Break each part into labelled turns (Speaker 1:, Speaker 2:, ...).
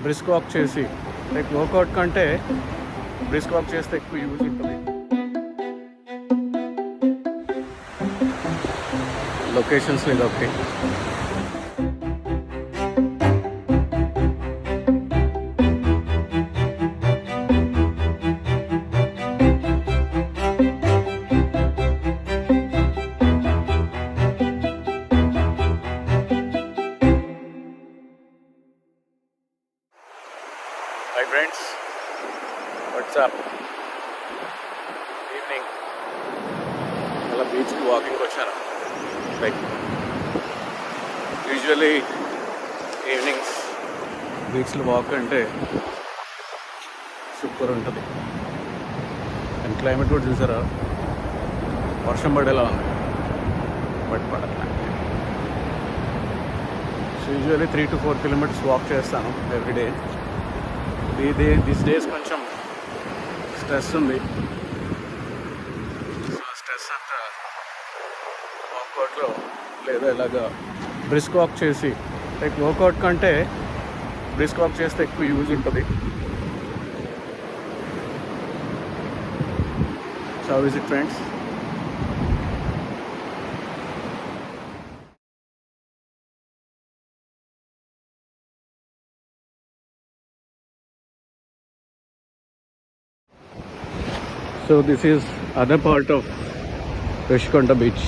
Speaker 1: Brisk walk చేసి like workout కంటే brisk walk చేస్తే ఎక్కువ యూజ్ ఉంటుంది. లొకేషన్స్ ఇది ఒకటి. హాయ్ ఫ్రెండ్స్, వాట్సాప్ ఈవినింగ్ అలా బీచ్కి వాకింగ్కి వచ్చాను. లైక్ యూజువలీ ఈవినింగ్స్ బీచ్లో వాక్ అంటే సూపర్ ఉంటుంది. అండ్ క్లైమేట్ కూడా చూసారా, వర్షం పడేలా ఉంది, బట్ పడట్లా. So usually 3 to 4 kilometers walk చేస్తాను ఎవ్రీడే. దిస్ డేస్ కొంచెం స్ట్రెస్ ఉంది. సో స్ట్రెస్ అంతా వర్కౌట్లో లేదా ఇలాగా బ్రిస్క్ వాక్ చేసి లైక్ వర్కౌట్ కంటే బ్రిస్క్ వాక్ చేస్తే ఎక్కువ యూజ్ ఉంటుంది. So how is it friends? So this is other part of Rishkonda beach.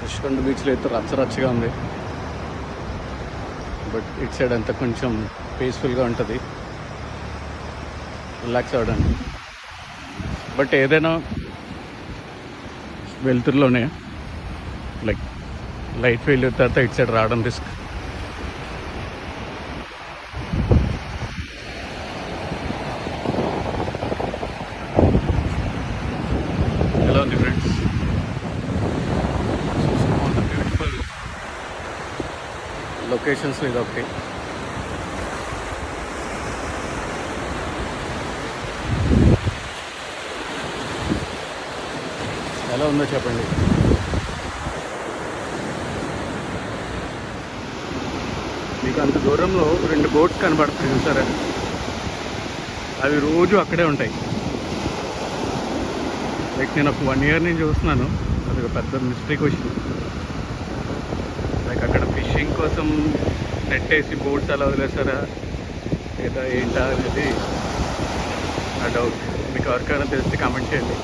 Speaker 1: Rishkonda beach లో అయితే రచ్చరచ్చగా ఉంది, బట్ ఇట్ సైడ్ అంతా కొంచెం పీస్ఫుల్గా ఉంటుంది, రిలాక్స్ అవ్వడానికి. బట్ ఏదైనా వెలుతురులోనే లైక్ లైట్ ఫెయిల్యూర్ తర్వాత ఇట్ సైడ్ రావడం రిస్క్. ఎలా ఉంది ఫ్రెండ్స్? బ్యూటిఫుల్ లొకేషన్స్ ఇది ఒకటి. ఎలా ఉందో చెప్పండి. మీకు అంత దూరంలో 2 బోట్స్ కనబడుతుంది చూసారా, అవి రోజు అక్కడే ఉంటాయి. లైక్ నేను ఒక 1 year నుంచి చూస్తున్నాను, అది ఒక పెద్ద మిస్టరీ క్వశ్చన్. లైక్ అక్కడ ఫిషింగ్ కోసం నెట్ వేసి బోట్స్ అలా వదిలేసారా లేదా ఏంటా అనేది నా డౌట్. మీకు ఎవరికైనా తెలిస్తే కామెంట్ చేయండి.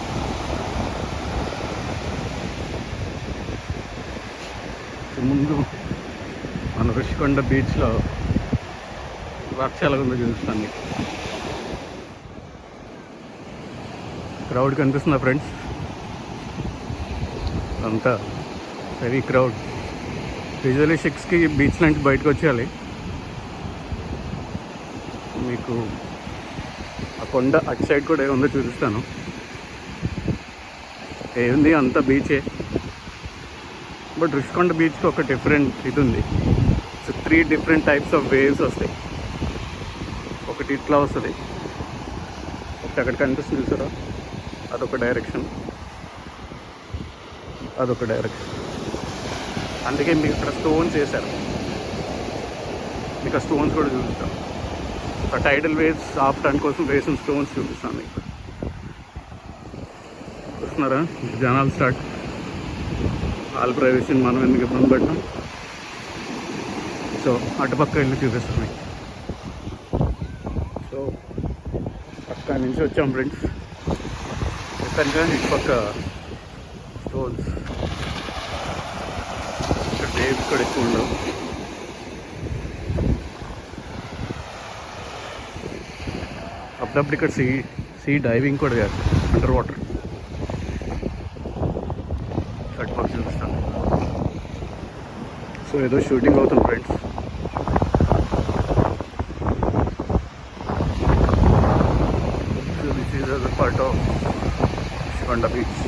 Speaker 1: ముందు మన రుషికొండ బీచ్లో వర్షం ఎలా ఉందో చూపిస్తాను మీకు. క్రౌడ్ కనిపిస్తుందా ఫ్రెండ్స్? అంతా వెరీ క్రౌడ్. యూజువల్లీ 6కి బీచ్ నుంచి బయటకు వచ్చేయాలి. మీకు ఆ కొండ అటు సైడ్ కూడా ఏముందో చూపిస్తాను. ఏముంది, అంతా బీచే, బట్ రుషికొండ బీచ్కి ఒక డిఫరెంట్ ఇది ఉంది. So 3 different types of waves వస్తాయి. ఒకటి ఇట్లా వస్తుంది, ఒకటి అక్కడ కనిపిస్తుంది చూసారా, అదొక డైరెక్షన్, అదొక డైరెక్షన్. అందుకే మీకు ఇక్కడ స్టోన్స్ వేశారు, మీకు ఆ స్టోన్స్ కూడా చూపిస్తాం. ఆ టైడల్ వేవ్స్ ఆపడానికి కోసం వేసిన స్టోన్స్ చూపిస్తాను మీకు. చూస్తున్నారా, జనాలు స్టార్ట్. ఆల్ ప్రైవేషన్ మనం ఎందుకు ఇబ్బంది పడ్డాం. సో అటుపక్క వెళ్ళి చూపిస్తాం మీకు. సో అక్కడి నుంచి వచ్చాం ఫ్రెండ్స్. కనుక ఇటుపక్క స్టోన్స్, ఇక్కడ వేవ్స్ కూడా ఎక్కువ ఉండవు. అప్పుడప్పుడు ఇక్కడ సీ డైవింగ్ కూడా చేస్తారు, అండర్ వాటర్. అటుపక్క చూపిస్తాను. సో ఏదో షూటింగ్ అవుతుంది friends. So this is other part of Rushikonda beach.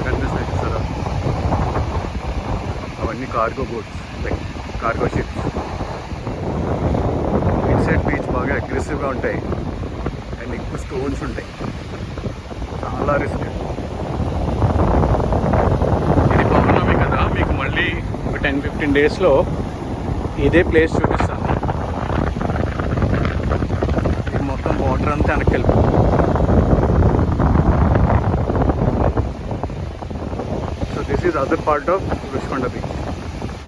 Speaker 1: కనిపిస్తాయి చూసారా, అవన్నీ cargo boats, like cargo ships. It side beach అగ్రెసివ్గా ఉంటాయి అండ్ ఎక్కువ స్టోన్స్ ఉంటాయి, చాలా రిస్క్. ఇది పౌర్ణమి కదా, మీకు మళ్ళీ ఒక 10-15 డేస్లో ఇదే ప్లేస్ చూపిస్తాను. ఇది మొత్తం వాటర్ అంతా వెనక్కి వెళ్ళిపోతుంది. So this is other part of Rushikonda beach.